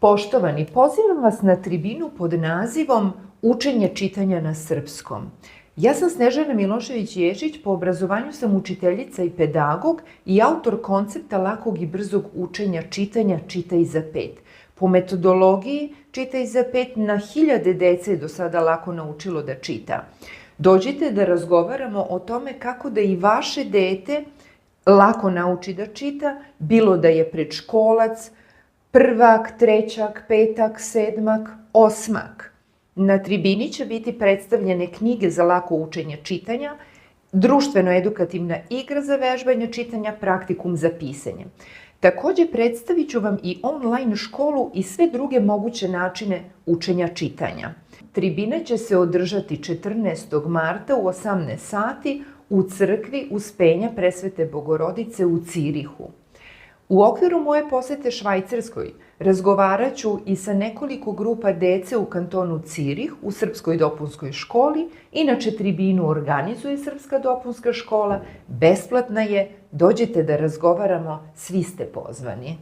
Poštovani, pozivam vas na tribinu pod nazivom Učenje čitanja na srpskom. Ja sam Snežana Milošević-Ježić, po obrazovanju sam učiteljica i pedagog i autor koncepta lakog i brzog učenja čitanja Čitaj za 5. Po metodologiji Čitaj za 5 na hiljade dece je do sada lako naučilo da čita. Dođite da razgovaramo o tome kako da i vaše dete lako nauči da čita, bilo da je predškolac, prvak, trećak, petak, sedmak, osmak. Na tribini će biti predstavljene knjige za lako učenje čitanja, društveno-edukativna igra za vežbanje čitanja, praktikum za pisanje. Takođe predstavit ću vam i online školu i sve druge moguće načine učenja čitanja. Tribina će se održati 14. marta u 18 sati u crkvi Uspenja Presvete Bogorodice u Cirihu. U okviru moje posete Švajcarskoj razgovarat ću i sa nekoliko grupa dece u kantonu Cirih u Srpskoj dopunskoj školi. Inače, tribinu organizuje Srpska dopunska škola, besplatna je, dođite da razgovaramo, svi ste pozvani.